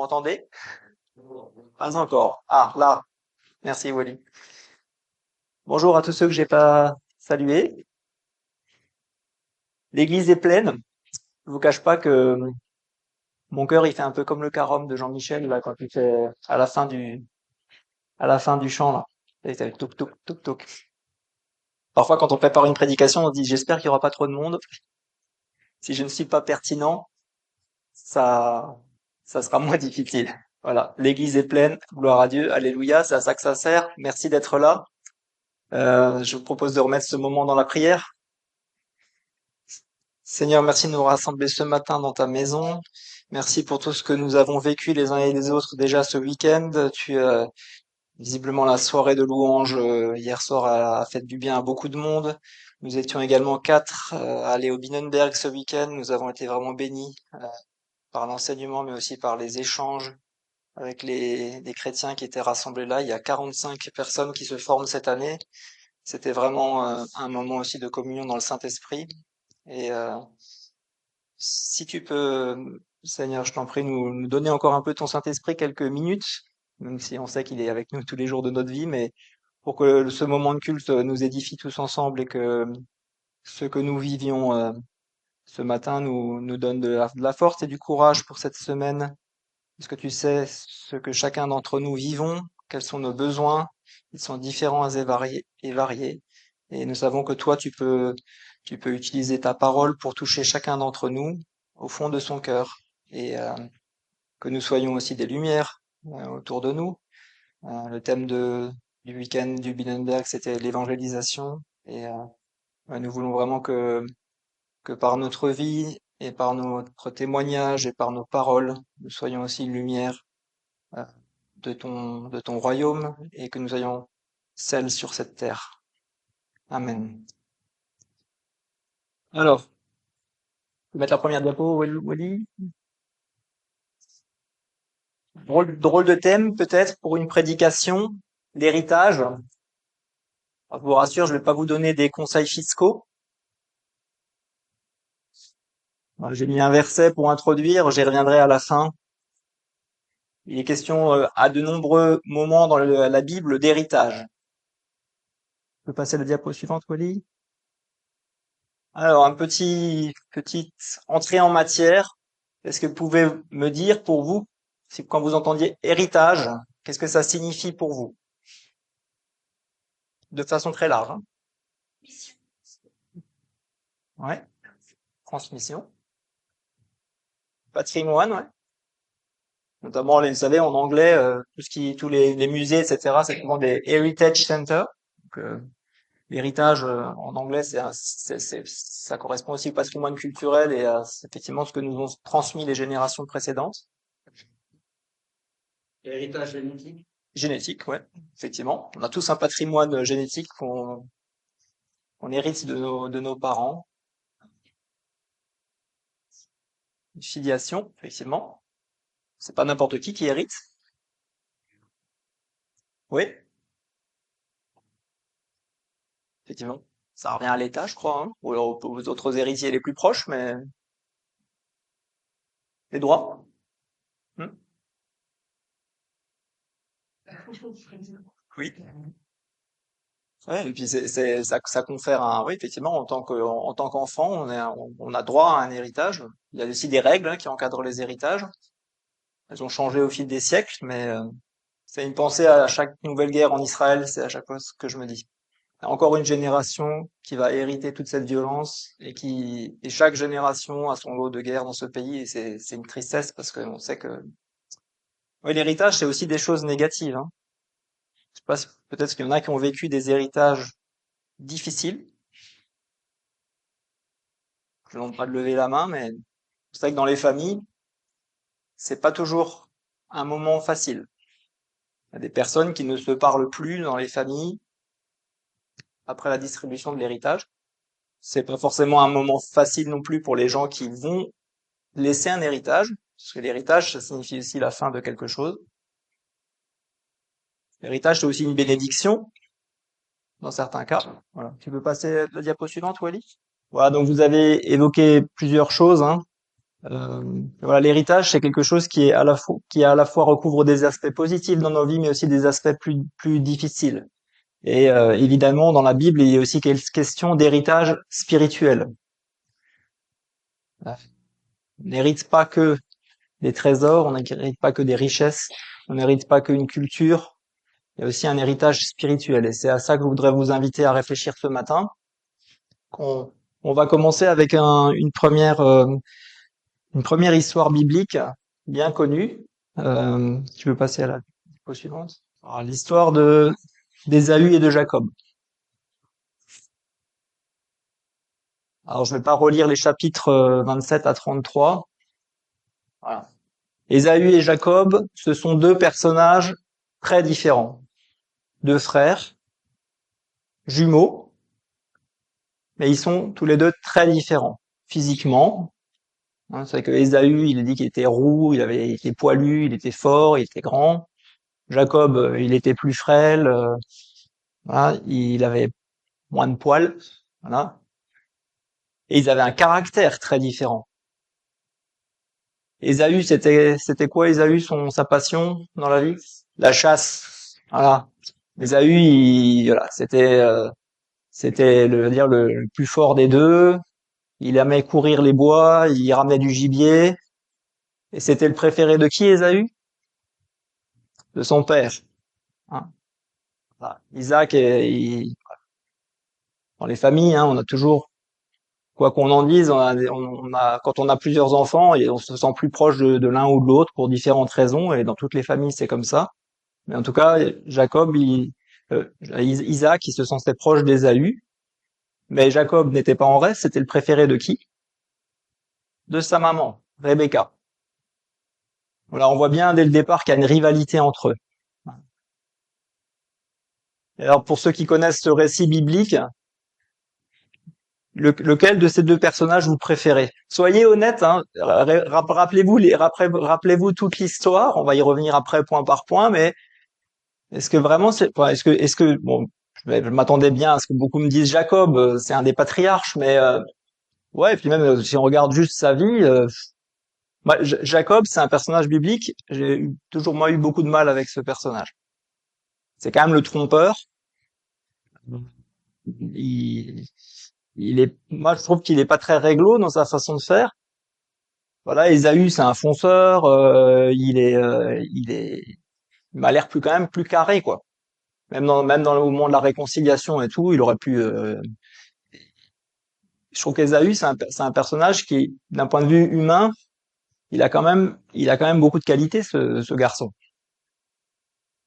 m'entendez? Pas encore. Ah, là. Merci, Wally. Bonjour à tous ceux que j'ai pas salués. L'église est pleine. Je vous cache pas que mon cœur, il fait un peu comme le carême de Jean-Michel, là, quand il fait à la fin du chant, là. Et ça fait touk, touk, touk, touk. Parfois, quand on prépare une prédication, on se dit, j'espère qu'il y aura pas trop de monde. Si je ne suis pas pertinent, ça, ça sera moins difficile. Voilà. L'église est pleine. Gloire à Dieu. Alléluia. C'est à ça que ça sert. Merci d'être là. Je vous propose de remettre ce moment dans la prière. Seigneur, merci de nous rassembler ce matin dans ta maison. Merci pour tout ce que nous avons vécu les uns et les autres déjà ce week-end. Visiblement, la soirée de louange hier soir a fait du bien à beaucoup de monde. Nous étions également 4 à aller au Binnenberg ce week-end. Nous avons été vraiment bénis par l'enseignement, mais aussi par les échanges avec les chrétiens qui étaient rassemblés là. Il y a 45 personnes qui se forment cette année. C'était vraiment un moment aussi de communion dans le Saint-Esprit. Et si tu peux, Seigneur, je t'en prie, nous donner encore un peu ton Saint-Esprit quelques minutes, même si on sait qu'il est avec nous tous les jours de notre vie, mais pour que ce moment de culte nous édifie tous ensemble et que ce que nous vivions ce matin nous donne de la force et du courage pour cette semaine. Est-ce que tu sais ce que chacun d'entre nous vivons, quels sont nos besoins? Ils sont différents et variés. Et nous savons que toi, tu peux utiliser ta parole pour toucher chacun d'entre nous au fond de son cœur. Et que nous soyons aussi des lumières autour de nous. Le thème du week-end du Binnenberg, c'était l'évangélisation. Et nous voulons vraiment que par notre vie et par notre témoignage et par nos paroles, nous soyons aussi une lumière euh, de ton royaume et que nous ayons celle sur cette terre. Amen. Alors, je vais mettre la première diapo, Wally. Drôle de thème, peut-être, pour une prédication, l'héritage. Alors, je vous rassure, je ne vais pas vous donner des conseils fiscaux. Alors, j'ai mis un verset pour introduire, j'y reviendrai à la fin. Il est question à de nombreux moments dans la Bible d'héritage. Je peux passer à la diapo suivante, Wally. Alors, petite entrée en matière. Est-ce que vous pouvez me dire pour vous, si quand vous entendiez héritage, qu'est-ce que ça signifie pour vous? De façon très large, hein. Ouais. Transmission. Patrimoine, ouais. Notamment, vous savez, en anglais, tous les musées, etc., c'est souvent des heritage centers. Donc, l'héritage, en anglais, ça correspond aussi au patrimoine culturel et à effectivement ce que nous ont transmis les générations précédentes. Héritage génétique. Génétique, ouais, effectivement. On a tous un patrimoine génétique qu'on hérite de nos parents. Filiation, effectivement. C'est pas n'importe qui hérite. Oui, effectivement. Ça revient à l'État, je crois, hein, ou alors aux autres héritiers les plus proches, mais les droits. Hmm. Oui. Ouais, et puis ça confère oui, effectivement, en tant qu'enfant, on a droit à un héritage. Il y a aussi des règles qui encadrent les héritages. Elles ont changé au fil des siècles, mais c'est une pensée à chaque nouvelle guerre en Israël, c'est à chaque fois ce que je me dis. Encore une génération qui va hériter toute cette violence et chaque génération a son lot de guerres dans ce pays et c'est une tristesse parce qu'on sait que oui, l'héritage c'est aussi des choses négatives, hein. Je sais pas, peut-être qu'il y en a qui ont vécu des héritages difficiles. Je ne demande pas de lever la main, mais c'est vrai que dans les familles, c'est pas toujours un moment facile. Il y a des personnes qui ne se parlent plus dans les familles après la distribution de l'héritage. C'est pas forcément un moment facile non plus pour les gens qui vont laisser un héritage, parce que l'héritage, ça signifie aussi la fin de quelque chose. L'héritage, c'est aussi une bénédiction, dans certains cas. Voilà. Tu peux passer la diapo suivante, Wally? Voilà, donc vous avez évoqué plusieurs choses, hein. Voilà, l'héritage, c'est quelque chose qui est à la fois recouvre des aspects positifs dans nos vies, mais aussi des aspects plus difficiles. Et évidemment, dans la Bible, il y a aussi question d'héritage spirituel. On n'hérite pas que des trésors, on n'hérite pas que des richesses, on n'hérite pas qu'une culture. Il y a aussi un héritage spirituel. Et c'est à ça que je voudrais vous inviter à réfléchir ce matin. On va commencer avec une première histoire biblique bien connue. Tu veux passer à la diapo suivante? Alors, l'histoire d'Ésaü et de Jacob. Alors, je vais pas relire les chapitres 27 à 33. Voilà. Ésaü et Jacob, ce sont deux personnages très différents. Deux frères, jumeaux, mais ils sont tous les deux très différents. Physiquement, hein, c'est vrai que Ésaü, il a dit qu'il était roux, il était poilu, il était fort, il était grand. Jacob, il était plus frêle, voilà, il avait moins de poils, voilà. Et ils avaient un caractère très différent. Ésaü, c'était quoi Ésaü, sa passion dans la vie? La chasse, voilà. Ésaü, voilà, c'était le plus fort des deux. Il aimait courir les bois, il ramenait du gibier. Et c'était le préféré de qui, Ésaü? De son père, hein. Voilà. Isaac, dans les familles, hein, on a toujours, quoi qu'on en dise, quand on a plusieurs enfants, et on se sent plus proche de l'un ou de l'autre pour différentes raisons, et dans toutes les familles, c'est comme ça. Mais en tout cas, Jacob, Isaac, il se sentait proche d'Ésaü, mais Jacob n'était pas en reste, c'était le préféré de qui? De sa maman, Rebecca. Voilà, on voit bien dès le départ qu'il y a une rivalité entre eux. Et alors, pour ceux qui connaissent ce récit biblique, lequel de ces deux personnages vous préférez? Soyez honnête, hein. Rappelez-vous toute l'histoire. On va y revenir après point par point, mais est-ce que vraiment bon, je m'attendais bien à ce que beaucoup me disent Jacob, c'est un des patriarches, mais ouais, et puis même si on regarde juste sa vie, Jacob, c'est un personnage biblique. Toujours moi eu beaucoup de mal avec ce personnage. C'est quand même le trompeur. Il, moi je trouve qu'il est pas très réglo dans sa façon de faire. Voilà, Ésaü, c'est un fonceur, il m'a l'air quand même plus carré, quoi. Même dans le moment de la réconciliation et tout, il aurait pu, je trouve qu'Ésaü, c'est un personnage qui, d'un point de vue humain, il a quand même beaucoup de qualités, ce garçon.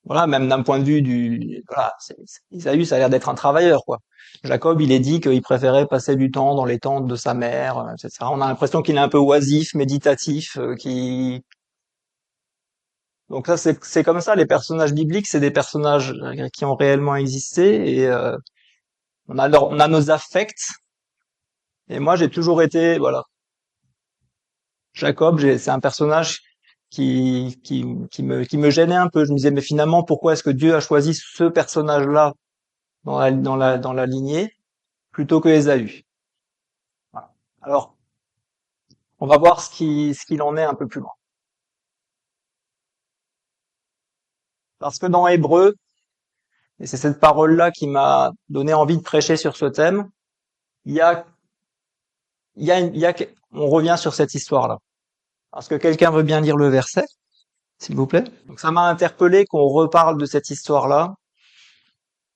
Voilà, même d'un point de vue voilà, Ésaü, ça a l'air d'être un travailleur, quoi. Jacob, il est dit qu'il préférait passer du temps dans les tentes de sa mère, etc. On a l'impression qu'il est un peu oisif, méditatif, donc ça, c'est comme ça, les personnages bibliques, c'est des personnages qui ont réellement existé, et on a nos affects. Et moi, j'ai toujours été, voilà, Jacob, c'est un personnage qui me gênait un peu. Je me disais, mais finalement, pourquoi est-ce que Dieu a choisi ce personnage-là dans la lignée plutôt que Ésaü? Voilà. Alors, on va voir ce qu'il en est un peu plus loin. Parce que dans Hébreu, et c'est cette parole-là qui m'a donné envie de prêcher sur ce thème, il y a, on revient sur cette histoire-là. Est-ce que quelqu'un veut bien lire le verset, s'il vous plaît? Donc ça m'a interpellé qu'on reparle de cette histoire-là,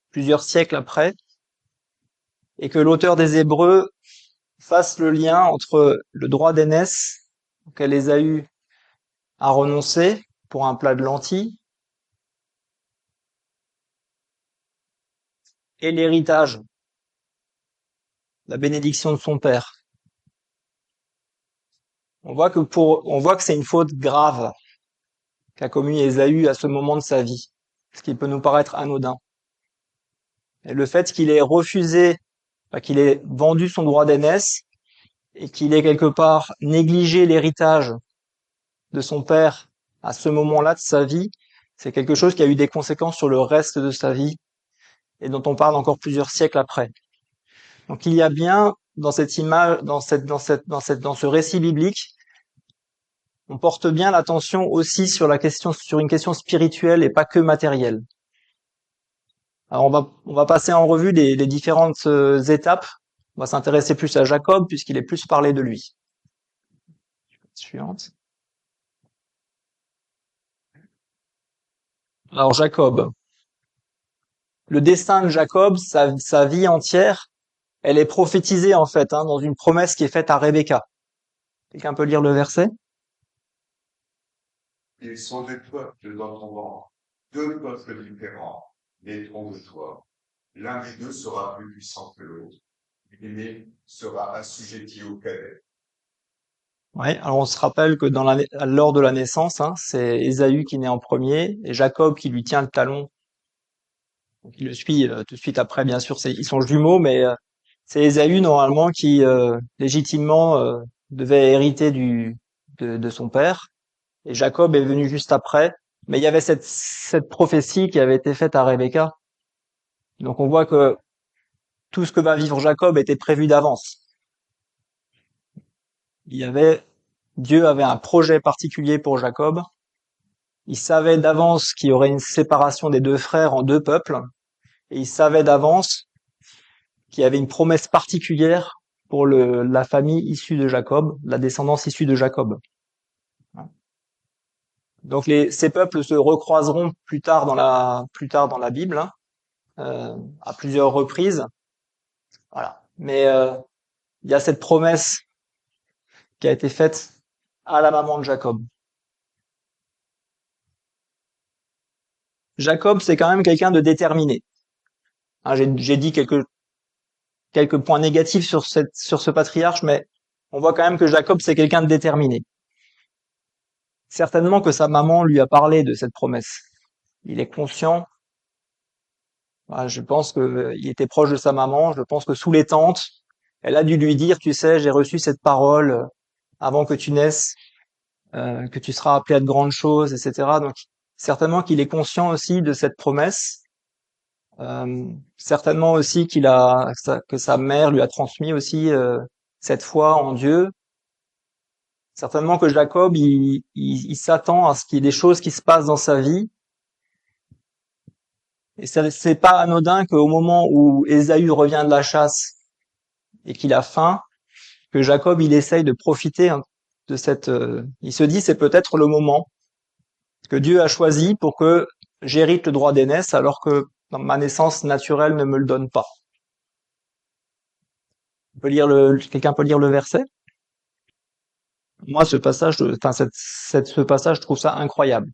plusieurs siècles après, et que l'auteur des Hébreux fasse le lien entre le droit d'aînesse auquel Ésaü a renoncé pour un plat de lentilles et l'héritage, la bénédiction de son père. On voit que c'est une faute grave qu'a commis Ésaü à ce moment de sa vie, ce qui peut nous paraître anodin. Et le fait qu'il ait refusé, qu'il ait vendu son droit d'aînesse et qu'il ait quelque part négligé l'héritage de son père à ce moment-là de sa vie, c'est quelque chose qui a eu des conséquences sur le reste de sa vie et dont on parle encore plusieurs siècles après. Donc il y a bien dans cette image, dans ce récit biblique, on porte bien l'attention aussi sur une question spirituelle et pas que matérielle. Alors on va passer en revue les différentes étapes. On va s'intéresser plus à Jacob puisqu'il est plus parlé de lui. Suivante. Alors Jacob. Le destin de Jacob, sa vie entière, elle est prophétisée en fait, dans une promesse qui est faite à Rebecca. Quelqu'un peut lire le verset? Ils sont des peuples dans ton ventre, deux peuples différents naîtront de toi. L'un des deux sera plus puissant que l'autre. L'aîné sera assujetti au cadet. Ouais, alors on se rappelle que lors de la naissance, c'est Ésaü qui naît en premier et Jacob qui lui tient le talon. Donc il le suit tout de suite après, bien sûr, ils sont jumeaux, mais c'est Ésaü normalement qui légitimement devait hériter de son père. Et Jacob est venu juste après. Mais il y avait cette prophétie qui avait été faite à Rebecca. Donc on voit que tout ce que va vivre Jacob était prévu d'avance. Dieu avait un projet particulier pour Jacob. Il savait d'avance qu'il y aurait une séparation des deux frères en deux peuples. Et il savait d'avance qu'il y avait une promesse particulière pour la famille issue de Jacob, la descendance issue de Jacob. Donc ces peuples se recroiseront plus tard dans la Bible, à plusieurs reprises. Voilà. Mais il y a cette promesse qui a été faite à la maman de Jacob. Jacob, c'est quand même quelqu'un de déterminé. J'ai dit quelques points négatifs sur ce patriarche, mais on voit quand même que Jacob, c'est quelqu'un de déterminé. Certainement que sa maman lui a parlé de cette promesse. Il est conscient. Voilà, je pense qu'il était proche de sa maman. Je pense que sous les tentes, elle a dû lui dire, tu sais, j'ai reçu cette parole avant que tu naisses, que tu seras appelé à de grandes choses, etc. Donc, certainement qu'il est conscient aussi de cette promesse. Certainement aussi que sa mère lui a transmis aussi cette foi en Dieu. Certainement que Jacob, il s'attend à ce qu'il y ait des choses qui se passent dans sa vie. Et c'est pas anodin qu'au moment où Ésaü revient de la chasse et qu'il a faim, que Jacob, il essaye de profiter de il se dit, c'est peut-être le moment que Dieu a choisi pour que j'hérite le droit d'aînesse alors que ma naissance naturelle ne me le donne pas. Quelqu'un peut lire le verset? Moi, ce passage, ce passage, je trouve ça incroyable.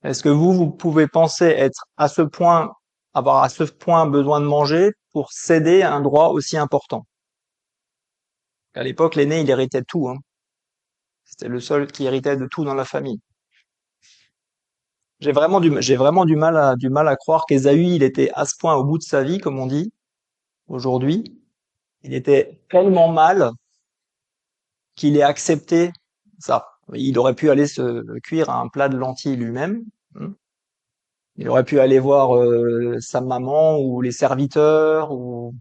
Est-ce que vous pouvez penser avoir à ce point besoin de manger pour céder à un droit aussi important? À l'époque, l'aîné, il héritait de tout, C'était le seul qui héritait de tout dans la famille. J'ai vraiment du mal à croire qu'Ésaü, il était à ce point au bout de sa vie, comme on dit aujourd'hui. Il était tellement mal qu'il ait accepté ça. Il aurait pu aller se cuire un plat de lentilles lui-même. Il aurait pu aller voir sa maman ou les serviteurs. On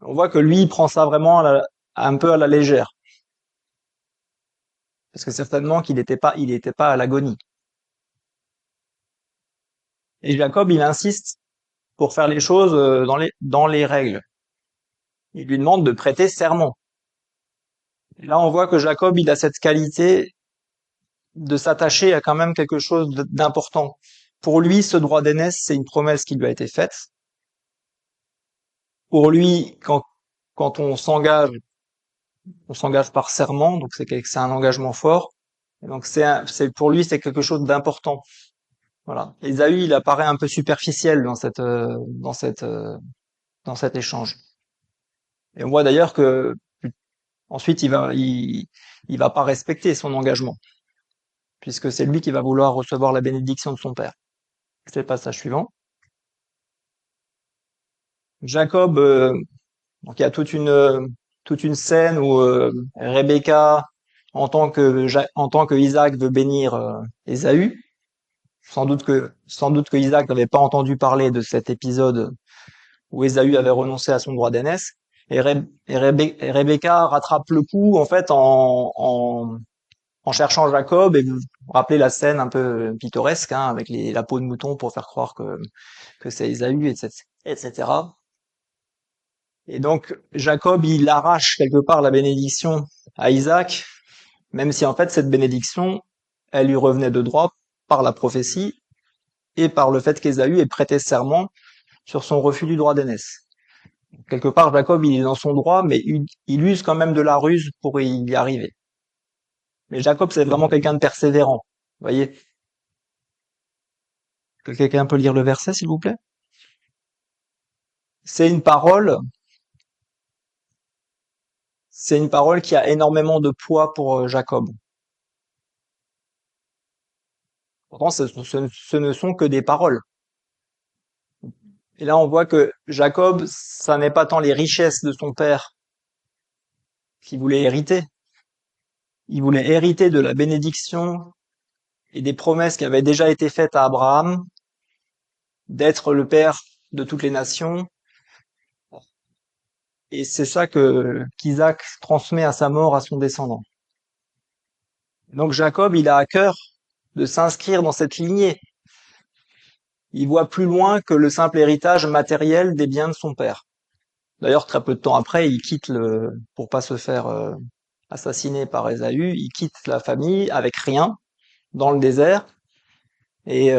voit que lui, il prend ça vraiment un peu à la légère. Parce que certainement il était pas à l'agonie. Et Jacob, il insiste pour faire les choses dans les règles. Il lui demande de prêter serment. Et là, on voit que Jacob, il a cette qualité de s'attacher à quand même quelque chose d'important. Pour lui, ce droit d'aînesse, c'est une promesse qui lui a été faite. Pour lui, quand on s'engage par serment, donc c'est un engagement fort. Et donc pour lui, c'est quelque chose d'important. Voilà. Ésaü, il apparaît un peu superficiel dans cet échange. Et on voit d'ailleurs que ensuite il va pas respecter son engagement, puisque c'est lui qui va vouloir recevoir la bénédiction de son père. C'est le passage suivant. Jacob, donc il y a toute une scène où Rebecca, en tant que Isaac veut bénir Ésaü. Sans doute que Isaac n'avait pas entendu parler de cet épisode où Ésaü avait renoncé à son droit d'aînesse. Et Rebecca rattrape le coup en fait en cherchant Jacob. Et vous vous rappelez la scène un peu pittoresque, hein, avec la peau de mouton pour faire croire que c'est Ésaü, etc., etc. Et donc Jacob, il arrache quelque part la bénédiction à Isaac, même si en fait cette bénédiction, elle lui revenait de droit par la prophétie et par le fait qu'Ésaü ait prêté serment sur son refus du droit d'aînesse. Quelque part, Jacob, il est dans son droit, mais il use quand même de la ruse pour y arriver. Mais Jacob, c'est vraiment quelqu'un de persévérant. Vous voyez? Que quelqu'un peut lire le verset, s'il vous plaît? C'est une parole, c'est une parole qui a énormément de poids pour Jacob. Pourtant, ce ne sont que des paroles. Et là, on voit que Jacob, ça n'est pas tant les richesses de son père qu'il voulait hériter. Il voulait hériter de la bénédiction et des promesses qui avaient déjà été faites à Abraham, d'être le père de toutes les nations. Et c'est ça qu'Isaac transmet à sa mort à son descendant. Donc Jacob, il a à cœur de s'inscrire dans cette lignée. Il voit plus loin que le simple héritage matériel des biens de son père. D'ailleurs, très peu de temps après, il quitte pour pas se faire assassiner par Ésaü, il quitte la famille avec rien dans le désert. Et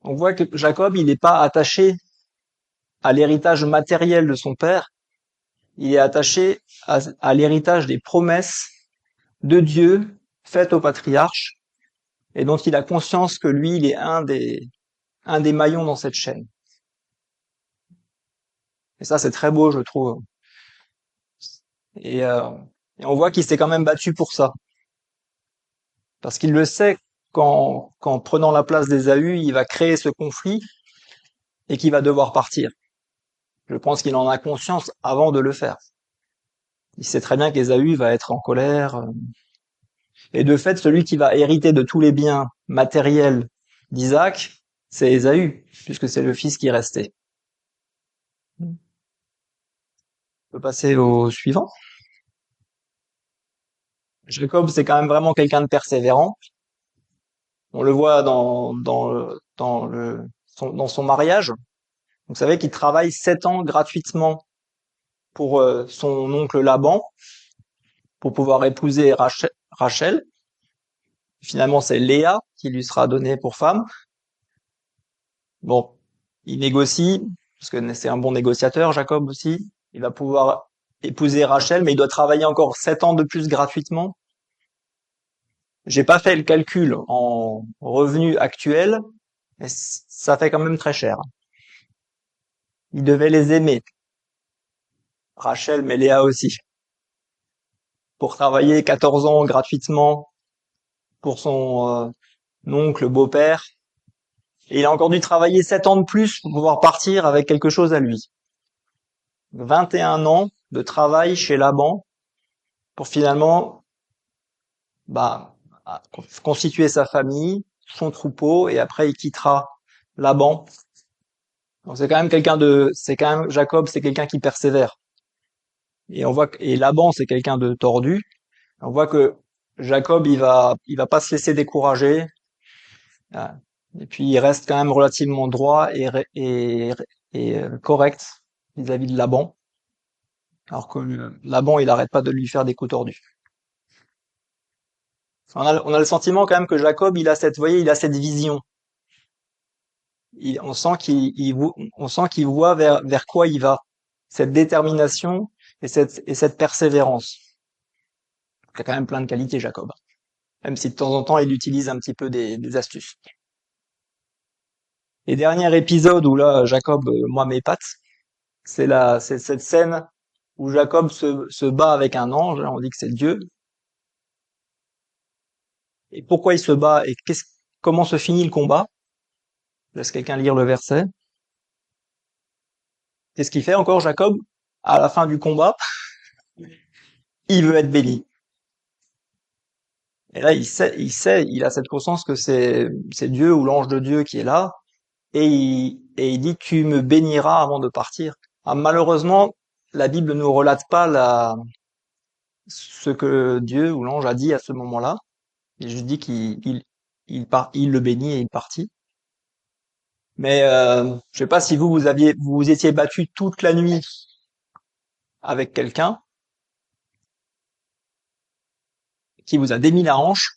on voit que Jacob, il n'est pas attaché à l'héritage matériel de son père, il est attaché à l'héritage des promesses de Dieu faites au patriarche et dont il a conscience que lui, il est un des maillons dans cette chaîne. Et ça, c'est très beau, je trouve. Et, euh, et on voit qu'il s'est quand même battu pour ça. Parce qu'il le sait qu'en prenant la place d'Ésaü, il va créer ce conflit et qu'il va devoir partir. Je pense qu'il en a conscience avant de le faire. Il sait très bien qu'Ésaü va être en colère. Et de fait, celui qui va hériter de tous les biens matériels d'Isaac, c'est Ésaü, puisque c'est le fils qui restait. On peut passer au suivant. Jacob, c'est quand même vraiment quelqu'un de persévérant. On le voit dans son mariage. Vous savez qu'il travaille 7 ans gratuitement pour son oncle Laban, pour pouvoir épouser Rachel. Finalement, c'est Léa qui lui sera donnée pour femme. Bon, il négocie, parce que c'est un bon négociateur, Jacob aussi. Il va pouvoir épouser Rachel, mais il doit travailler encore 7 ans de plus gratuitement. J'ai pas fait le calcul en revenus actuels, mais ça fait quand même très cher. Il devait les aimer, Rachel, mais Léa aussi, pour travailler 14 ans gratuitement pour son oncle, beau-père. Et il a encore dû travailler 7 ans de plus pour pouvoir partir avec quelque chose à lui. 21 ans de travail chez Laban pour finalement bah, constituer sa famille, son troupeau, et après il quittera Laban. Donc c'est quand même Jacob, c'est quelqu'un qui persévère. Et on voit et Laban, c'est quelqu'un de tordu. On voit que Jacob, il va pas se laisser décourager. Ah. Et puis il reste quand même relativement droit et correct vis-à-vis de Laban. Alors que Laban, il arrête pas de lui faire des coups tordus. On a le sentiment quand même que Jacob, vous voyez, il a cette vision. On sent qu'il voit vers quoi il va. Cette détermination et cette persévérance. Il a quand même plein de qualités, Jacob. Même si de temps en temps, il utilise un petit peu des astuces. Et dernier épisode où là, Jacob, moi, m'épate, c'est cette scène où Jacob se bat avec un ange. Là, on dit que c'est Dieu. Et pourquoi il se bat et comment se finit le combat? Laisse quelqu'un lire le verset. Qu'est-ce qu'il fait encore, Jacob? À la fin du combat, il veut être béni. Et là, il a cette conscience que c'est Dieu ou l'ange de Dieu qui est là, et il dit, tu me béniras avant de partir. Ah, malheureusement, la Bible ne nous relate pas ce que Dieu ou l'ange a dit à ce moment-là. Et je dis il le bénit et il partit. Mais je sais pas si vous vous étiez battu toute la nuit avec quelqu'un qui vous a démis la hanche,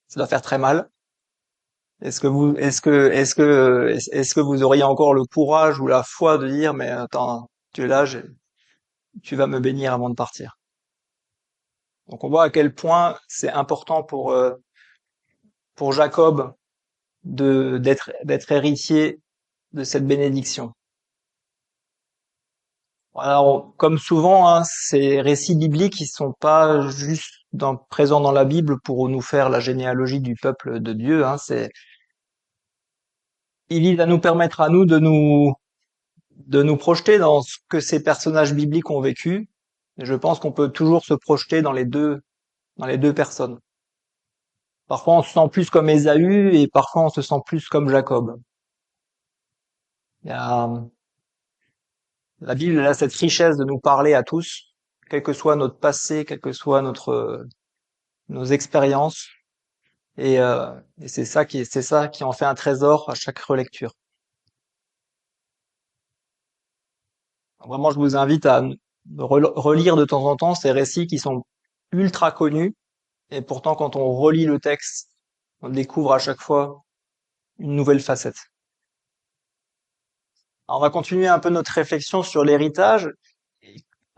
ça doit faire très mal. Est-ce que vous auriez encore le courage ou la foi de dire, mais attends, tu es là, tu vas me bénir avant de partir. Donc on voit à quel point c'est important pour Jacob d'être héritier de cette bénédiction. Alors, comme souvent, hein, ces récits bibliques, ils sont pas juste présents dans la Bible pour nous faire la généalogie du peuple de Dieu. Hein, ils visent à nous permettre à nous de nous projeter dans ce que ces personnages bibliques ont vécu. Et je pense qu'on peut toujours se projeter dans les deux personnes. Parfois, on se sent plus comme Ésaü et parfois, on se sent plus comme Jacob. Il y a, la Bible elle a cette richesse de nous parler à tous, quel que soit notre passé, quel que soit nos expériences. Et c'est ça qui en fait un trésor à chaque relecture. Vraiment, je vous invite à relire de temps en temps ces récits qui sont ultra connus. Et pourtant, quand on relit le texte, on découvre à chaque fois une nouvelle facette. Alors, on va continuer un peu notre réflexion sur l'héritage.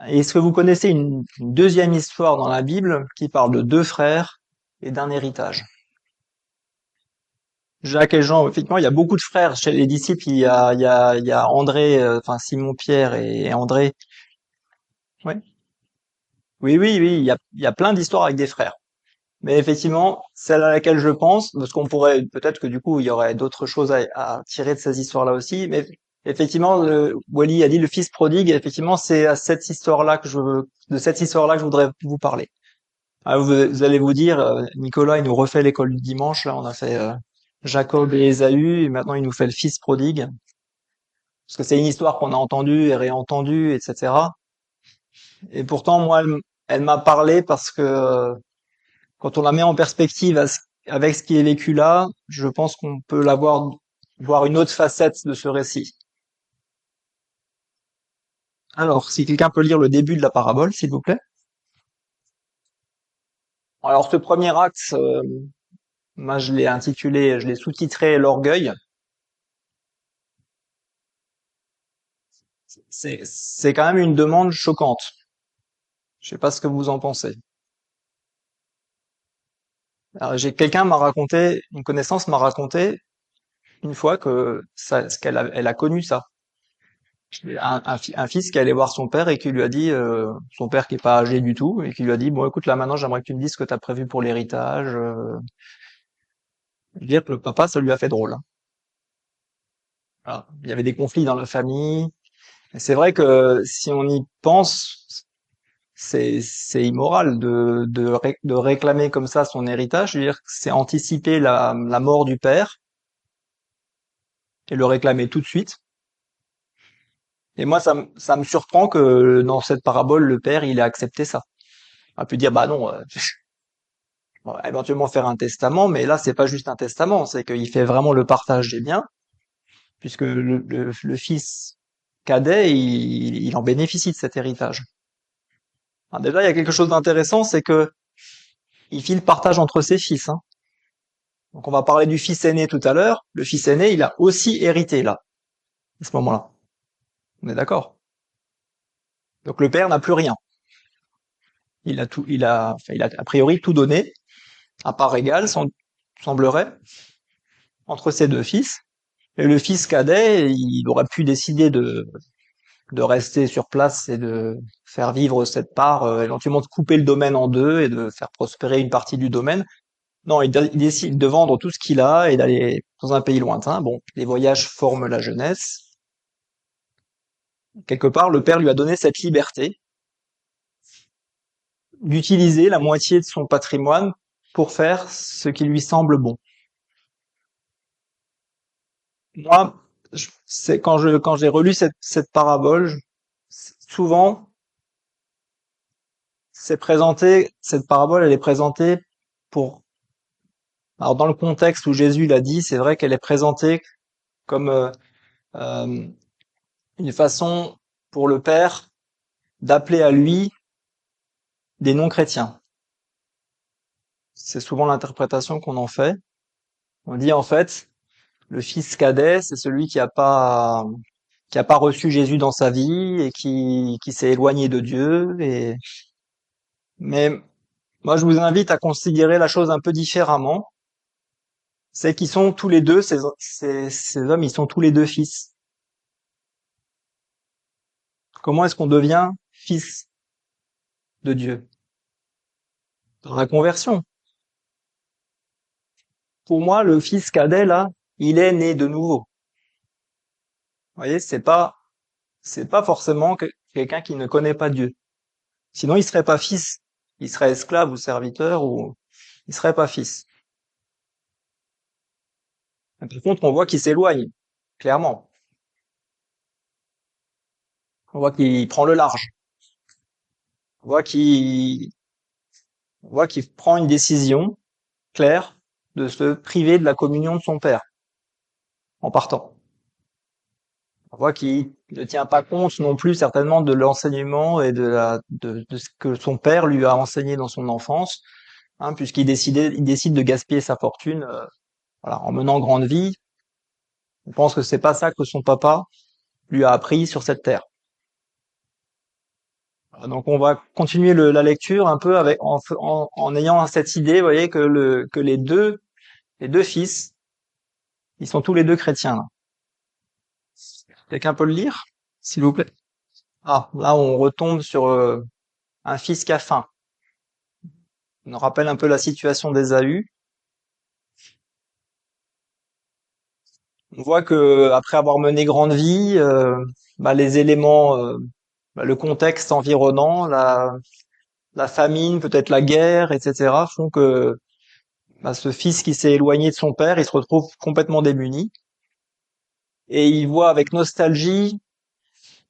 Est-ce que vous connaissez une deuxième histoire dans la Bible qui parle de deux frères et d'un héritage? Jacques et Jean, effectivement, il y a beaucoup de frères chez les disciples. Il y a André, enfin Simon, Pierre et André. Oui, oui, il y a plein d'histoires avec des frères. Mais effectivement, celle à laquelle je pense, parce qu'on pourrait, peut-être que du coup, il y aurait d'autres choses à tirer de ces histoires-là aussi, mais effectivement, Wally a dit le fils prodigue, et effectivement, c'est à cette histoire-là de cette histoire-là que je voudrais vous parler. Ah, vous allez vous dire, Nicolas, il nous refait l'école du dimanche, là, on a fait Jacob et Ésaü, et maintenant il nous fait le fils prodigue, parce que c'est une histoire qu'on a entendue et réentendue, etc. Et pourtant, moi, elle m'a parlé parce que quand on la met en perspective avec ce qui est vécu là, je pense qu'on peut voir une autre facette de ce récit. Alors, si quelqu'un peut lire le début de la parabole, s'il vous plaît. Alors, ce premier acte, moi, je l'ai sous-titré l'orgueil. C'est quand même une demande choquante. Je sais pas ce que vous en pensez. Alors, une connaissance m'a raconté une fois que elle a connu ça. Un fils qui allait voir son père et qui lui a dit, son père qui est pas âgé du tout, et qui lui a dit, bon écoute là maintenant j'aimerais que tu me dises ce que tu as prévu pour l'héritage. Je veux dire que le papa ça lui a fait drôle. Hein. Voilà. Il y avait des conflits dans la famille. Et c'est vrai que si on y pense, c'est immoral de réclamer comme ça son héritage. Je veux dire que c'est anticiper la mort du père et le réclamer tout de suite. Et moi ça me surprend que dans cette parabole le père il ait accepté ça. On a pu dire bah non. Bon, éventuellement faire un testament, mais là c'est pas juste un testament, c'est qu'il fait vraiment le partage des biens, puisque le fils cadet, il en bénéficie de cet héritage. Alors déjà, il y a quelque chose d'intéressant, c'est que il fit le partage entre ses fils. Hein. Donc on va parler du fils aîné tout à l'heure. Le fils aîné, il a aussi hérité là, à ce moment-là. On est d'accord. Donc le père n'a plus rien. Il a a priori tout donné, à part égale, semblerait, entre ses deux fils. Et le fils cadet, il aurait pu décider de rester sur place et de faire vivre cette part, éventuellement de couper le domaine en deux et de faire prospérer une partie du domaine. Non, il décide de vendre tout ce qu'il a et d'aller dans un pays lointain. Bon, les voyages forment la jeunesse. Quelque part, le père lui a donné cette liberté d'utiliser la moitié de son patrimoine pour faire ce qui lui semble bon. Moi, c'est quand j'ai relu cette parabole, souvent, cette parabole, elle est présentée pour, alors dans le contexte où Jésus l'a dit, c'est vrai qu'elle est présentée comme euh, une façon pour le Père d'appeler à lui des non-chrétiens. C'est souvent l'interprétation qu'on en fait. On dit en fait, le fils cadet, c'est celui qui a pas reçu Jésus dans sa vie et qui s'est éloigné de Dieu. Mais moi, je vous invite à considérer la chose un peu différemment. C'est qu'ils sont tous les deux, ces hommes, ils sont tous les deux fils. Comment est-ce qu'on devient fils de Dieu? Dans la conversion. Pour moi, le fils cadet, là, il est né de nouveau. Vous voyez, c'est pas forcément quelqu'un qui ne connaît pas Dieu. Sinon, il serait pas fils. Il serait esclave ou serviteur ou il serait pas fils. Par contre, on voit qu'il s'éloigne, clairement. On voit qu'il prend le large. On voit qu'il prend une décision claire de se priver de la communion de son père en partant. On voit qu'il ne tient pas compte non plus certainement de l'enseignement et de ce que son père lui a enseigné dans son enfance, hein, il décide de gaspiller sa fortune, voilà, en menant grande vie. On pense que c'est pas ça que son papa lui a appris sur cette terre. Donc on va continuer la lecture un peu en ayant cette idée, vous voyez, que les deux fils, ils sont tous les deux chrétiens, là. Quelqu'un peut le lire, s'il vous plaît? Ah, là on retombe sur un fils qui a faim. On nous rappelle un peu la situation d'Ésaü. On voit que après avoir mené grande vie, les éléments, le contexte environnant, la famine, peut-être la guerre, etc., font que ce fils qui s'est éloigné de son père, il se retrouve complètement démuni. Et il voit avec nostalgie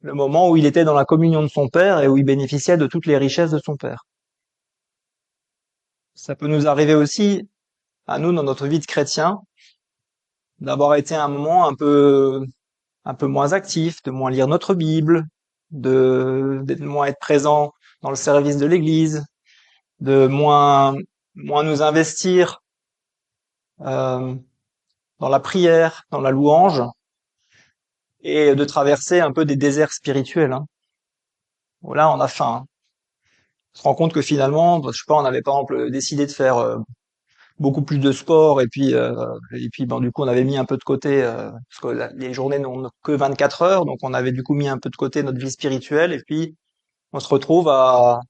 le moment où il était dans la communion de son père et où il bénéficiait de toutes les richesses de son père. Ça peut nous arriver aussi, à nous, dans notre vie de chrétien, d'avoir été à un moment un peu moins actif, de moins lire notre Bible, d'être moins être présent dans le service de l'Église, de moins nous investir euh, dans la prière, dans la louange, et de traverser un peu des déserts spirituels, hein. Voilà, on a faim, hein. On se rend compte que finalement, je sais pas, on avait par exemple décidé de faire beaucoup plus de sport et puis du coup on avait mis un peu de côté parce que les journées n'ont que 24 heures, donc on avait du coup mis un peu de côté notre vie spirituelle et puis on se retrouve à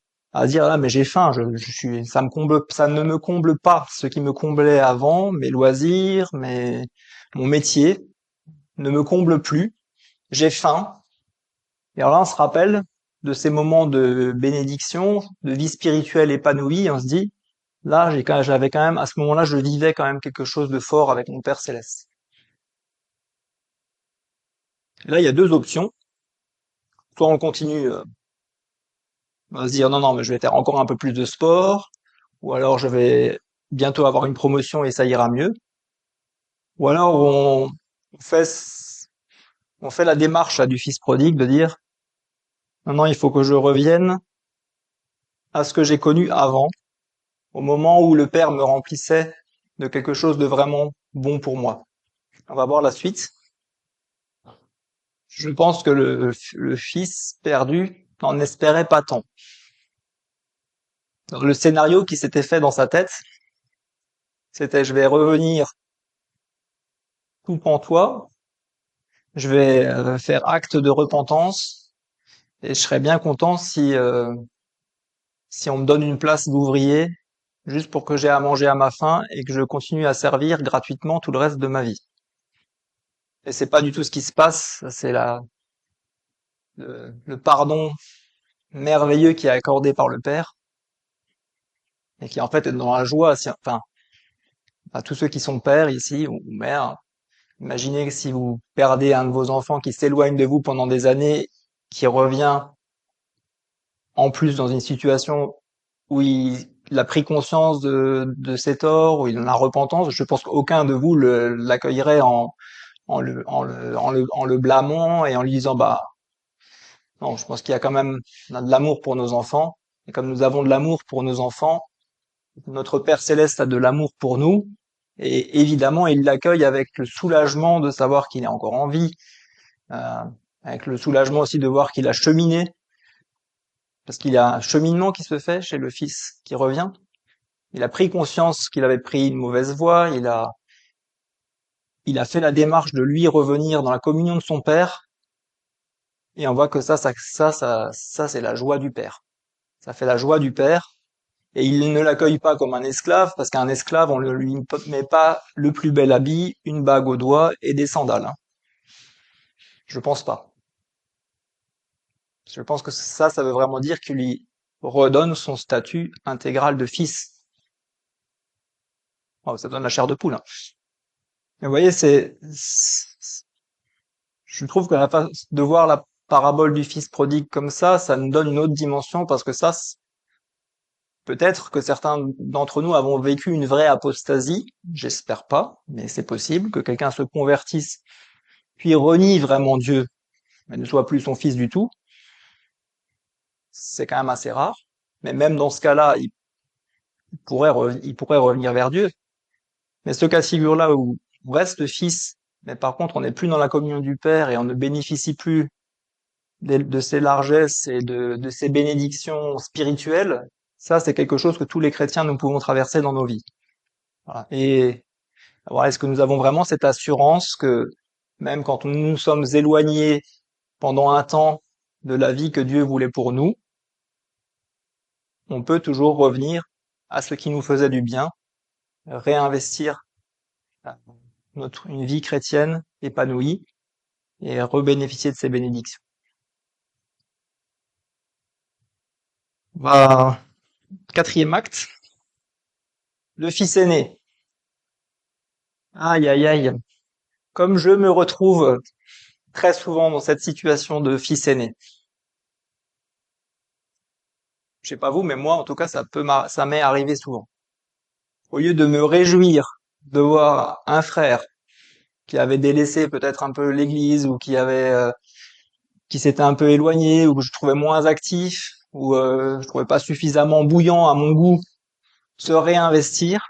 dire ah mais j'ai faim, ça ne me comble pas ce qui me comblait avant, mes loisirs, mon métier ne me comble plus, j'ai faim. Et alors là on se rappelle de ces moments de bénédiction, de vie spirituelle épanouie, et on se dit là, j'avais quand même, à ce moment-là, je vivais quand même quelque chose de fort avec mon Père Céleste. Et là, il y a deux options. Soit on continue à se dire non, non, mais je vais faire encore un peu plus de sport, ou alors je vais bientôt avoir une promotion et ça ira mieux. Ou alors on fait la démarche là, du fils prodigue de dire non, non, il faut que je revienne à ce que j'ai connu avant, au moment où le Père me remplissait de quelque chose de vraiment bon pour moi. On va voir la suite. Je pense que le fils perdu n'en espérait pas tant. Donc, le scénario qui s'était fait dans sa tête, c'était je vais revenir tout pantois, je vais faire acte de repentance et je serais bien content si on me donne une place d'ouvrier juste pour que j'ai à manger à ma faim et que je continue à servir gratuitement tout le reste de ma vie. Et c'est pas du tout ce qui se passe, c'est le pardon merveilleux qui est accordé par le Père et qui en fait est dans la joie, enfin, à tous ceux qui sont pères ici ou mères. Imaginez que si vous perdez un de vos enfants qui s'éloigne de vous pendant des années, qui revient en plus dans une situation où il a pris conscience de ses torts, où il en a repentance, je pense qu'aucun de vous l'accueillerait en le blâmant et en lui disant, bah, non, je pense qu'il y a quand même, on a de l'amour pour nos enfants. Et comme nous avons de l'amour pour nos enfants, notre Père Céleste a de l'amour pour nous. Et évidemment, il l'accueille avec le soulagement de savoir qu'il est encore en vie, euh, avec le soulagement aussi de voir qu'il a cheminé, parce qu'il y a un cheminement qui se fait chez le Fils qui revient. Il a pris conscience qu'il avait pris une mauvaise voie, il a fait la démarche de lui revenir dans la communion de son Père, et on voit que ça, c'est la joie du Père. Ça fait la joie du Père, et il ne l'accueille pas comme un esclave, parce qu'un esclave, on ne lui met pas le plus bel habit, une bague au doigt et des sandales. Hein. Je pense pas. Je pense que ça veut vraiment dire qu'il lui redonne son statut intégral de fils. Oh, ça donne la chair de poule. Hein. Mais vous voyez, je trouve que de voir la parabole du fils prodigue comme ça nous donne une autre dimension parce que peut-être que certains d'entre nous avons vécu une vraie apostasie. J'espère pas, mais c'est possible que quelqu'un se convertisse puis renie vraiment Dieu, mais ne soit plus son fils du tout. C'est quand même assez rare. Mais même dans ce cas-là, il pourrait revenir vers Dieu. Mais ce cas de figure-là où on reste fils, mais par contre on n'est plus dans la communion du Père et on ne bénéficie plus de ses largesses et de ses bénédictions spirituelles, ça c'est quelque chose que tous les chrétiens nous pouvons traverser dans nos vies. Voilà. Et voilà, est-ce que nous avons vraiment cette assurance que même quand nous nous sommes éloignés pendant un temps de la vie que Dieu voulait pour nous, on peut toujours revenir à ce qui nous faisait du bien, réinvestir une vie chrétienne épanouie et rebénéficier de ses bénédictions. Va, quatrième acte, le fils aîné. Aïe, aïe, aïe. Comme je me retrouve très souvent dans cette situation de fils aîné. Je sais pas vous, mais moi, en tout cas, ça m'est arrivé souvent. Au lieu de me réjouir de voir un frère qui avait délaissé peut-être un peu l'église ou qui s'était un peu éloigné ou que je trouvais moins actif ou je trouvais pas suffisamment bouillant à mon goût, se réinvestir,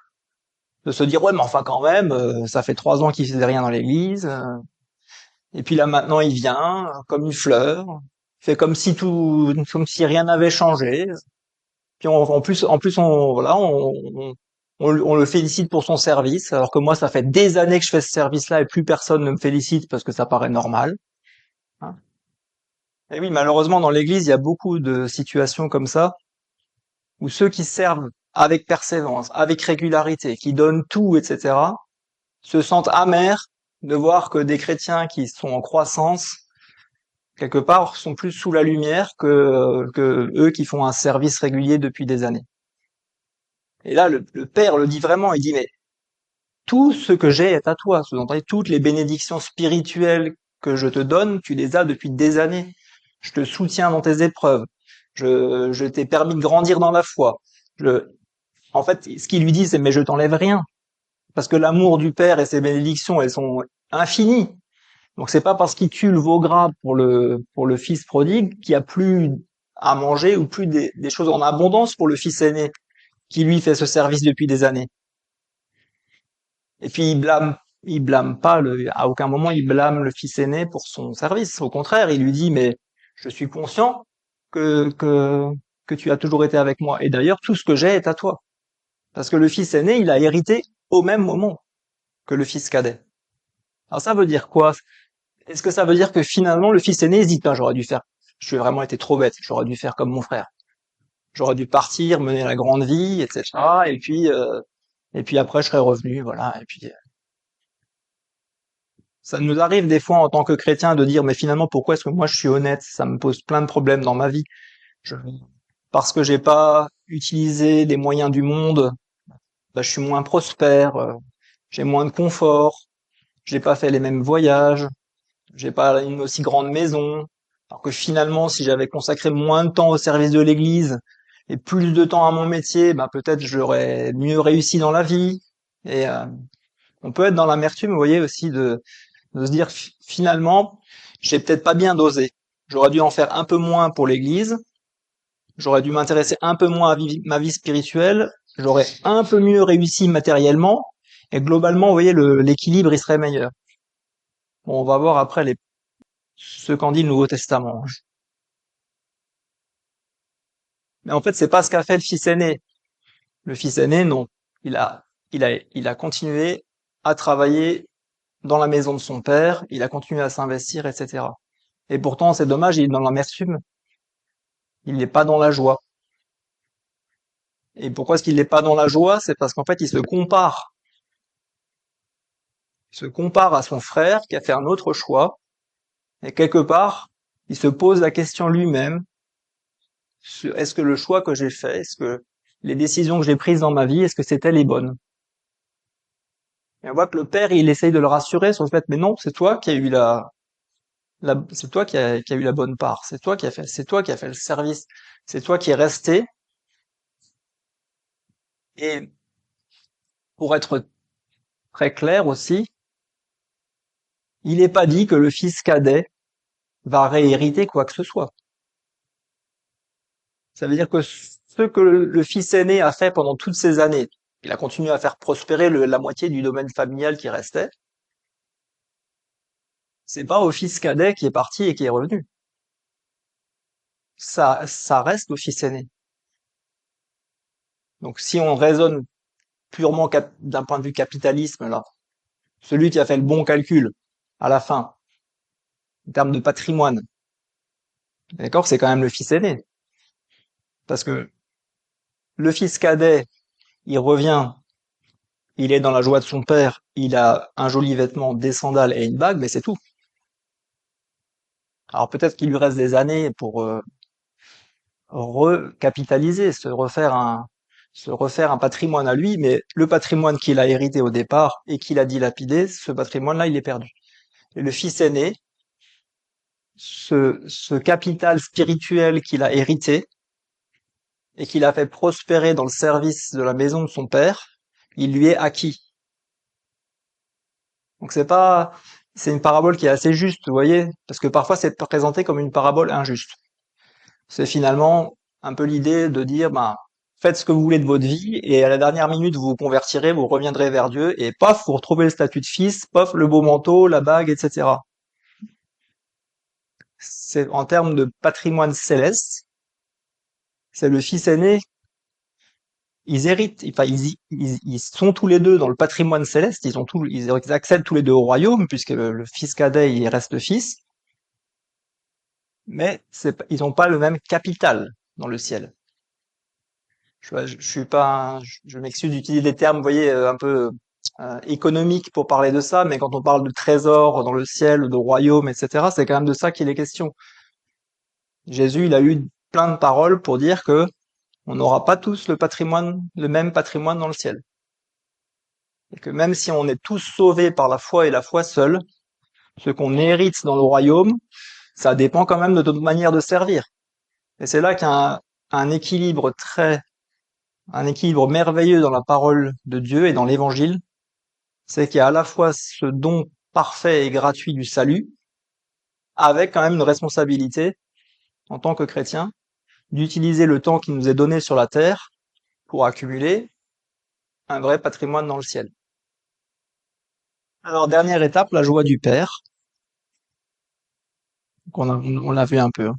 de se dire ouais mais enfin quand même, ça fait 3 ans qu'il faisait rien dans l'église, et puis là maintenant il vient comme une fleur, fait comme si rien n'avait changé. Puis en plus on le félicite pour son service, alors que moi ça fait des années que je fais ce service-là et plus personne ne me félicite parce que ça paraît normal. Hein. Et oui, malheureusement dans l'église il y a beaucoup de situations comme ça où ceux qui servent avec persévérance, avec régularité, qui donnent tout, etc., se sentent amers de voir que des chrétiens qui sont en croissance, quelque part, sont plus sous la lumière que eux qui font un service régulier depuis des années. Et là, le Père le dit vraiment, il dit, mais tout ce que j'ai est à toi. Sous-entendu, toutes les bénédictions spirituelles que je te donne, tu les as depuis des années. Je te soutiens dans tes épreuves. Je t'ai permis de grandir dans la foi. En fait, ce qu'il lui dit, c'est, mais je t'enlève rien. Parce que l'amour du Père et ses bénédictions, elles sont infinies. Donc c'est pas parce qu'il tue le veau gras pour le fils prodigue qu'il y a plus à manger ou plus des choses en abondance pour le fils aîné qui lui fait ce service depuis des années. Et puis il blâme pas à aucun moment il blâme le fils aîné pour son service. Au contraire, il lui dit mais je suis conscient que que que tu as toujours été avec moi et d'ailleurs tout ce que j'ai est à toi. Parce que le fils aîné, il a hérité au même moment que le fils cadet. Alors ça veut dire quoi? Est-ce que ça veut dire que finalement le fils aîné hésite pas, j'ai vraiment été trop bête, j'aurais dû faire comme mon frère. J'aurais dû partir, mener la grande vie, etc. Et puis après je serais revenu, voilà. Et puis ça nous arrive des fois en tant que chrétien de dire mais finalement pourquoi est-ce que moi je suis honnête? Ça me pose plein de problèmes dans ma vie. Je, parce que j'ai pas utilisé les moyens du monde, bah, je suis moins prospère, j'ai moins de confort, j'ai pas fait les mêmes voyages, j'ai pas une aussi grande maison, Alors que finalement, si j'avais consacré moins de temps au service de l'Église et plus de temps à mon métier, ben peut-être j'aurais mieux réussi dans la vie. Et on peut être dans l'amertume, vous voyez, aussi de se dire finalement, j'ai peut-être pas bien dosé. J'aurais dû en faire un peu moins pour l'Église. J'aurais dû m'intéresser un peu moins à ma vie spirituelle. J'aurais un peu mieux réussi matériellement. Et globalement, vous voyez, l'équilibre, il serait meilleur. Bon, on va voir après ce qu'en dit le Nouveau Testament. Mais en fait, c'est pas ce qu'a fait le fils aîné. Le fils aîné, non. Il a continué à travailler dans la maison de son père. Il a continué à s'investir, etc. Et pourtant, c'est dommage, il est dans l'amertume. Il n'est pas dans la joie. Et pourquoi est-ce qu'il n'est pas dans la joie? C'est parce qu'en fait, il se compare. Il se compare à son frère qui a fait un autre choix. Et quelque part, il se pose la question lui-même. Est-ce que le choix que j'ai fait, est-ce que les décisions que j'ai prises dans ma vie, est-ce que c'était les bonnes? Et on voit que le père, il essaye de le rassurer sur le fait, mais non, c'est toi qui as eu c'est toi qui a eu la bonne part. C'est toi qui a fait le service. C'est toi qui est resté. Et pour être très clair aussi, il n'est pas dit que le fils cadet va réhériter quoi que ce soit. Ça veut dire que ce que le fils aîné a fait pendant toutes ces années, il a continué à faire prospérer la moitié du domaine familial qui restait. C'est pas au fils cadet qui est parti et qui est revenu. Ça reste au fils aîné. Donc si on raisonne purement d'un point de vue capitalisme, là, celui qui a fait le bon calcul à la fin, en termes de patrimoine, d'accord, c'est quand même le fils aîné. Parce que le fils cadet, il revient, il est dans la joie de son père, il a un joli vêtement, des sandales et une bague, mais c'est tout. Alors peut-être qu'il lui reste des années pour recapitaliser, se refaire un patrimoine à lui, mais le patrimoine qu'il a hérité au départ et qu'il a dilapidé, ce patrimoine-là, il est perdu. Et le fils aîné, ce capital spirituel qu'il a hérité et qu'il a fait prospérer dans le service de la maison de son père, il lui est acquis. Donc c'est une parabole qui est assez juste, vous voyez, parce que parfois c'est présenté comme une parabole injuste. C'est finalement un peu l'idée de dire, ben, faites ce que vous voulez de votre vie, et à la dernière minute, vous vous convertirez, vous reviendrez vers Dieu, et paf, vous retrouvez le statut de fils, paf, le beau manteau, la bague, etc. C'est en termes de patrimoine céleste, c'est le fils aîné, ils héritent, enfin, ils sont tous les deux dans le patrimoine céleste, ils accèdent tous les deux au royaume, puisque le fils cadet, il reste fils, mais ils n'ont pas le même capital dans le ciel. Je suis pas, je m'excuse d'utiliser des termes, vous voyez, un peu économiques pour parler de ça, mais quand on parle de trésor dans le ciel, de royaume, etc., c'est quand même de ça qu'il est question. Jésus, il a eu plein de paroles pour dire que on n'aura pas tous le même patrimoine dans le ciel. Et que même si on est tous sauvés par la foi et la foi seule, ce qu'on hérite dans le royaume, ça dépend quand même de notre manière de servir. Et c'est là qu'il y a un équilibre un équilibre merveilleux dans la parole de Dieu et dans l'évangile, c'est qu'il y a à la fois ce don parfait et gratuit du salut, avec quand même une responsabilité, en tant que chrétien, d'utiliser le temps qui nous est donné sur la terre pour accumuler un vrai patrimoine dans le ciel. Alors, dernière étape, la joie du Père. On l'a vu un peu.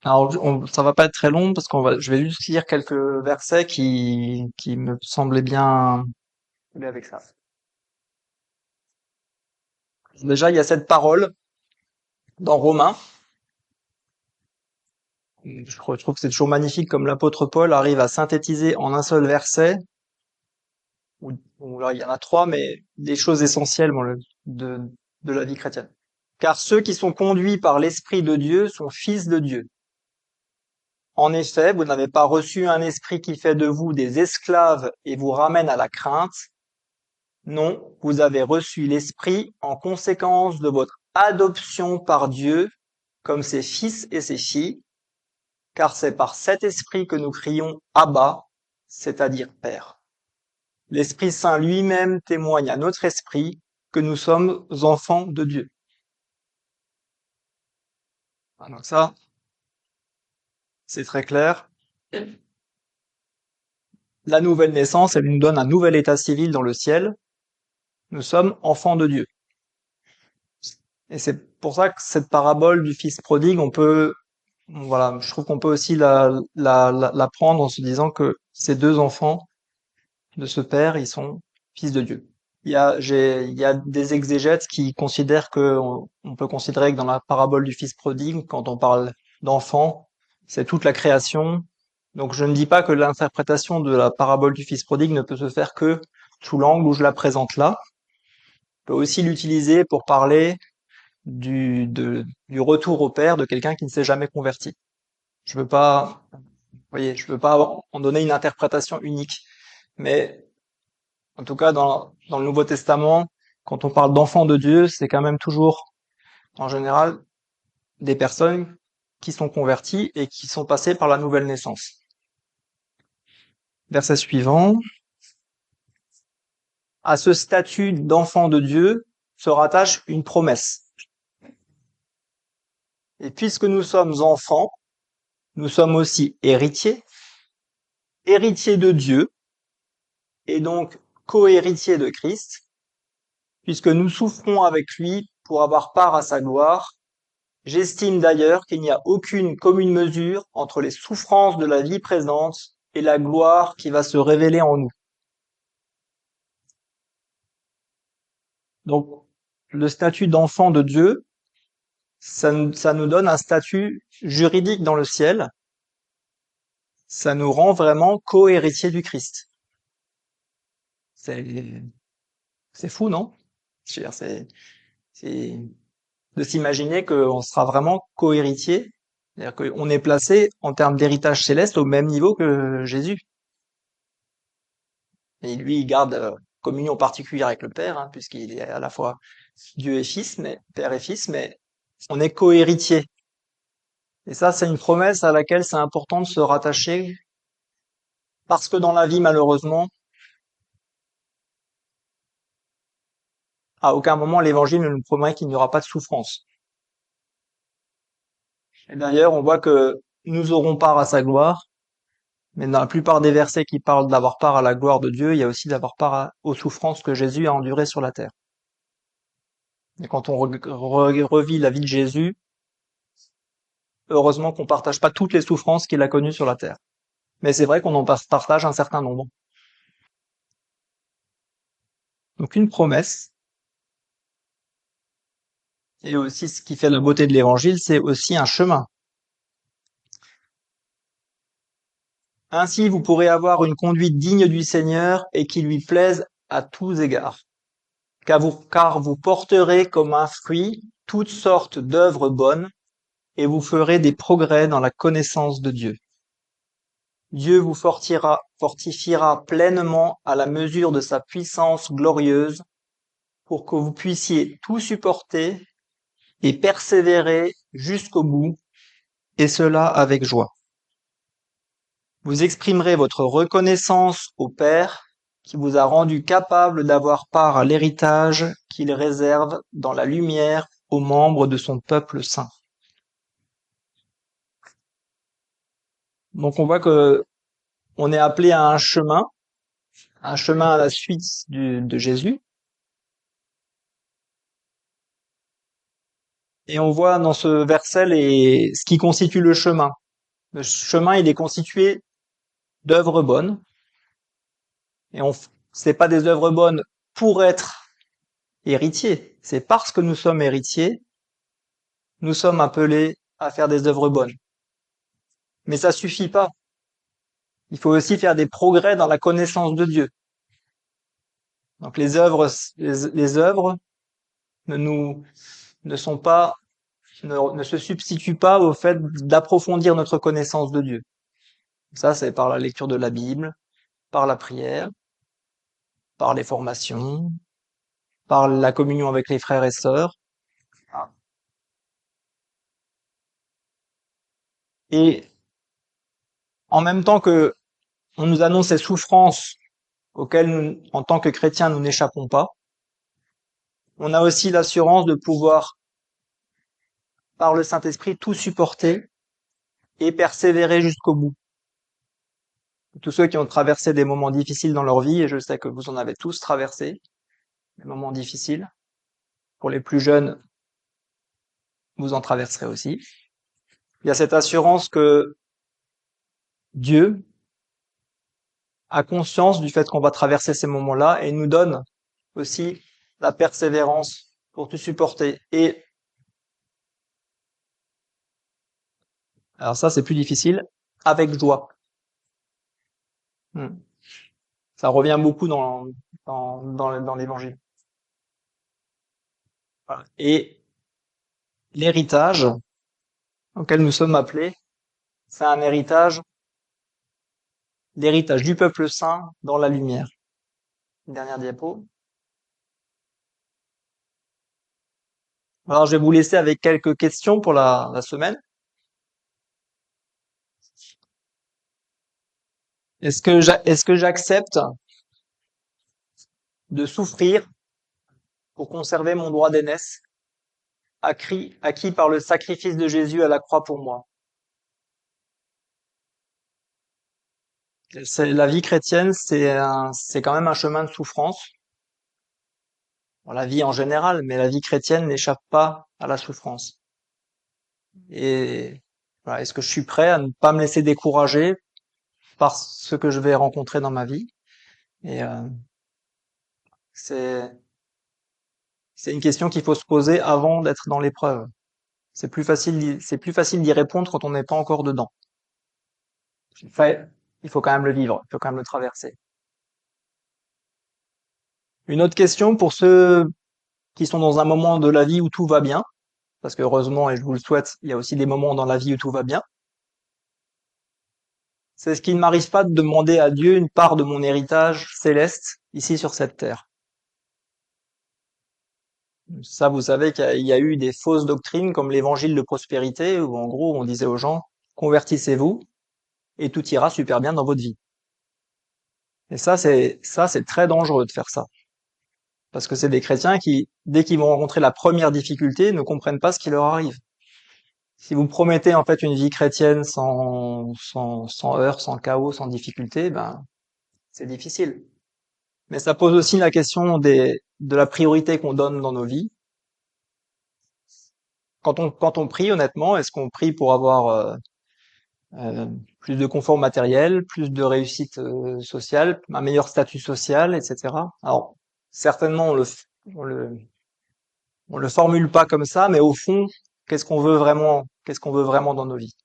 Alors, ça va pas être très long parce je vais juste lire quelques versets qui me semblaient bien avec ça. Déjà, il y a cette parole dans Romains. Je trouve que c'est toujours magnifique comme l'apôtre Paul arrive à synthétiser en un seul verset, ou là, il y en a trois, mais des choses essentielles de, de la vie chrétienne. Car ceux qui sont conduits par l'Esprit de Dieu sont fils de Dieu. En effet, vous n'avez pas reçu un esprit qui fait de vous des esclaves et vous ramène à la crainte. Non, vous avez reçu l'Esprit en conséquence de votre adoption par Dieu comme ses fils et ses filles, car c'est par cet esprit que nous crions Abba, c'est-à-dire Père. L'Esprit Saint lui-même témoigne à notre esprit que nous sommes enfants de Dieu. Donc ça, c'est très clair. La nouvelle naissance, elle nous donne un nouvel état civil dans le ciel. Nous sommes enfants de Dieu. Et c'est pour ça que cette parabole du fils prodigue, voilà, je trouve qu'on peut aussi la prendre en se disant que ces deux enfants de ce père, ils sont fils de Dieu. Il y a des exégètes qui considèrent on peut considérer que dans la parabole du fils prodigue, quand on parle d'enfant, c'est toute la création. Donc je ne dis pas que l'interprétation de la parabole du fils prodigue ne peut se faire que sous l'angle où je la présente là. On peut aussi l'utiliser pour parler du retour au père de quelqu'un qui ne s'est jamais converti. Je veux pas, vous voyez, je veux pas en donner une interprétation unique. Mais en tout cas, dans le Nouveau Testament, quand on parle d'enfants de Dieu, c'est quand même toujours, en général, des personnes qui sont converties et qui sont passées par la nouvelle naissance. Verset suivant. À ce statut d'enfant de Dieu se rattache une promesse. Et puisque nous sommes enfants, nous sommes aussi héritiers, héritiers de Dieu, et donc co-héritiers de Christ, puisque nous souffrons avec lui pour avoir part à sa gloire. J'estime d'ailleurs qu'il n'y a aucune commune mesure entre les souffrances de la vie présente et la gloire qui va se révéler en nous. Donc, le statut d'enfant de Dieu, ça nous donne un statut juridique dans le ciel. Ça nous rend vraiment co-héritiers du Christ. C'est fou, non? Je veux dire, c'est de s'imaginer qu'on sera vraiment co-héritier. C'est-à-dire qu'on est placé en termes d'héritage céleste au même niveau que Jésus. Et lui, il garde communion particulière avec le Père, hein, puisqu'il est à la fois Dieu et Fils, mais Père et Fils, mais on est co-héritier. Et ça, c'est une promesse à laquelle c'est important de se rattacher, parce que dans la vie, malheureusement, à aucun moment l'Évangile ne nous promet qu'il n'y aura pas de souffrance. Et d'ailleurs, on voit que nous aurons part à sa gloire, mais dans la plupart des versets qui parlent d'avoir part à la gloire de Dieu, il y a aussi d'avoir part aux souffrances que Jésus a endurées sur la terre. Et quand on revit la vie de Jésus, heureusement qu'on partage pas toutes les souffrances qu'il a connues sur la terre. Mais c'est vrai qu'on en partage un certain nombre. Donc une promesse. Et aussi ce qui fait la beauté de l'évangile, c'est aussi un chemin. Ainsi, vous pourrez avoir une conduite digne du Seigneur et qui lui plaise à tous égards. Car vous porterez comme un fruit toutes sortes d'œuvres bonnes et vous ferez des progrès dans la connaissance de Dieu. Dieu vous fortifiera pleinement à la mesure de sa puissance glorieuse pour que vous puissiez tout supporter et persévérer jusqu'au bout, et cela avec joie. Vous exprimerez votre reconnaissance au Père qui vous a rendu capable d'avoir part à l'héritage qu'il réserve dans la lumière aux membres de son peuple saint. Donc on voit que on est appelé à un chemin à la suite de Jésus. Et on voit dans ce verset ce qui constitue le chemin. Le chemin, il est constitué d'œuvres bonnes. Et c'est pas des œuvres bonnes pour être héritiers. C'est parce que nous sommes héritiers, nous sommes appelés à faire des œuvres bonnes. Mais ça suffit pas. Il faut aussi faire des progrès dans la connaissance de Dieu. Donc les œuvres ne sont pas, ne se substituent pas au fait d'approfondir notre connaissance de Dieu. Ça, c'est par la lecture de la Bible, par la prière, par les formations, par la communion avec les frères et sœurs. Et en même temps que on nous annonce ces souffrances auxquelles nous, en tant que chrétiens, nous n'échappons pas, on a aussi l'assurance de pouvoir, par le Saint-Esprit, tout supporter et persévérer jusqu'au bout. Tous ceux qui ont traversé des moments difficiles dans leur vie, et je sais que vous en avez tous traversé, des moments difficiles. Pour les plus jeunes, vous en traverserez aussi. Il y a cette assurance que Dieu a conscience du fait qu'on va traverser ces moments-là et nous donne aussi la persévérance pour tout supporter. Et alors ça, c'est plus difficile, avec joie. Hmm. Ça revient beaucoup dans l'évangile. Voilà. Et l'héritage auquel nous sommes appelés, c'est un héritage, l'héritage du peuple saint dans la lumière. Une dernière diapo. Alors, je vais vous laisser avec quelques questions pour la semaine. Est-ce que j'accepte de souffrir pour conserver mon droit d'aînesse, acquis par le sacrifice de Jésus à la croix pour moi? La vie chrétienne, c'est quand même un chemin de souffrance. Bon, la vie en général, mais la vie chrétienne n'échappe pas à la souffrance. Et voilà, est-ce que je suis prêt à ne pas me laisser décourager par ce que je vais rencontrer dans ma vie? Et c'est c'est une question qu'il faut se poser avant d'être dans l'épreuve. C'est plus facile d'y répondre quand on n'est pas encore dedans. Enfin, il faut quand même le vivre, il faut quand même le traverser. Une autre question pour ceux qui sont dans un moment de la vie où tout va bien, parce que heureusement, et je vous le souhaite, il y a aussi des moments dans la vie où tout va bien. C'est ce qu'il ne m'arrive pas de demander à Dieu une part de mon héritage céleste ici sur cette terre. Ça, vous savez qu'il y a eu des fausses doctrines comme l'évangile de prospérité, où en gros on disait aux gens, convertissez-vous et tout ira super bien dans votre vie. Et ça c'est très dangereux de faire ça. Parce que c'est des chrétiens qui, dès qu'ils vont rencontrer la première difficulté, ne comprennent pas ce qui leur arrive. Si vous promettez en fait une vie chrétienne sans heurts, sans chaos, sans difficulté, ben c'est difficile. Mais ça pose aussi la question de la priorité qu'on donne dans nos vies. Quand on prie, honnêtement, est-ce qu'on prie pour avoir plus de confort matériel, plus de réussite sociale, un meilleur statut social, etc. Alors certainement on le on le formule pas comme ça, mais au fond, qu'est-ce qu'on veut vraiment dans nos vies?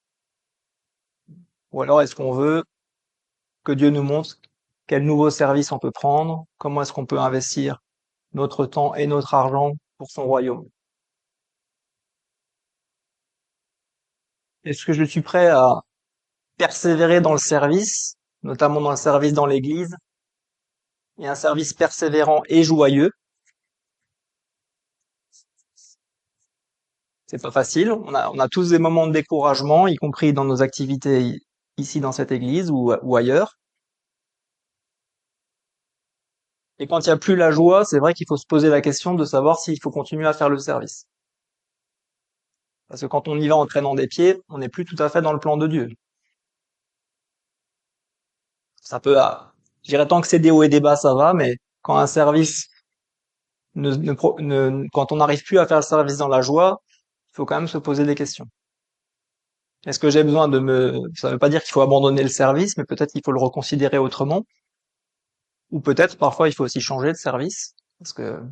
Ou alors est-ce qu'on veut que Dieu nous montre quel nouveau service on peut prendre, comment est-ce qu'on peut investir notre temps et notre argent pour son royaume? Est-ce que je suis prêt à persévérer dans le service, notamment dans le service dans l'église, et un service persévérant et joyeux? C'est pas facile. On a tous des moments de découragement, y compris dans nos activités ici dans cette église ou ailleurs. Et quand il n'y a plus la joie, c'est vrai qu'il faut se poser la question de savoir s'il faut continuer à faire le service. Parce que quand on y va en traînant des pieds, on n'est plus tout à fait dans le plan de Dieu. Ça peut, je dirais tant que c'est des hauts et des bas, ça va, mais quand un service quand on n'arrive plus à faire le service dans la joie, il faut quand même se poser des questions. Est-ce que j'ai besoin ça ne veut pas dire qu'il faut abandonner le service, mais peut-être qu'il faut le reconsidérer autrement. Ou peut-être parfois il faut aussi changer de service, parce que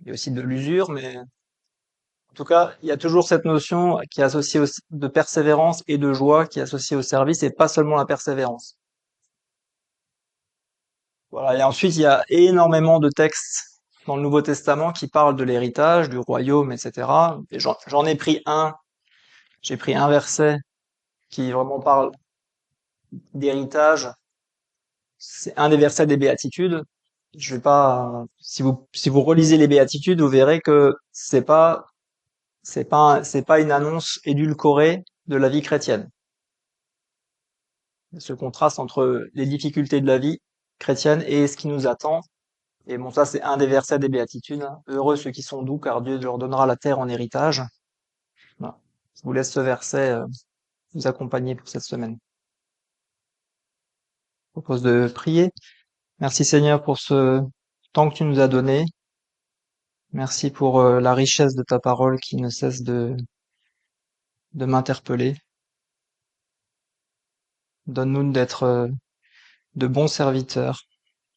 il y a aussi de l'usure, mais en tout cas, il y a toujours cette notion qui est associée de persévérance et de joie qui est associée au service et pas seulement la persévérance. Voilà. Et ensuite, il y a énormément de textes dans le Nouveau Testament qui parlent de l'héritage, du royaume, etc. Et j'en ai pris un. J'ai pris un verset qui vraiment parle d'héritage. C'est un des versets des Béatitudes. Je vais pas, si vous relisez les Béatitudes, vous verrez que c'est pas une annonce édulcorée de la vie chrétienne. Ce contraste entre les difficultés de la vie chrétienne et ce qui nous attend. Et bon, ça, c'est un des versets des Béatitudes, hein. Heureux ceux qui sont doux, car Dieu leur donnera la terre en héritage. Voilà. Je vous laisse ce verset vous accompagner pour cette semaine. Je propose de prier. Merci Seigneur pour ce temps que tu nous as donné. Merci pour la richesse de ta parole qui ne cesse de m'interpeller. Donne-nous d'être de bons serviteurs,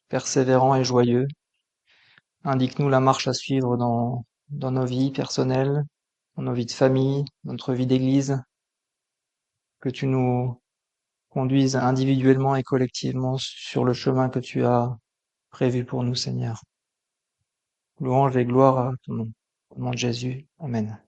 persévérants et joyeux. Indique-nous la marche à suivre dans nos vies personnelles, dans nos vies de famille, dans notre vie d'église. Que tu nous conduises individuellement et collectivement sur le chemin que tu as prévu pour nous, Seigneur. Louange et gloire à ton nom. Au nom de Jésus. Amen.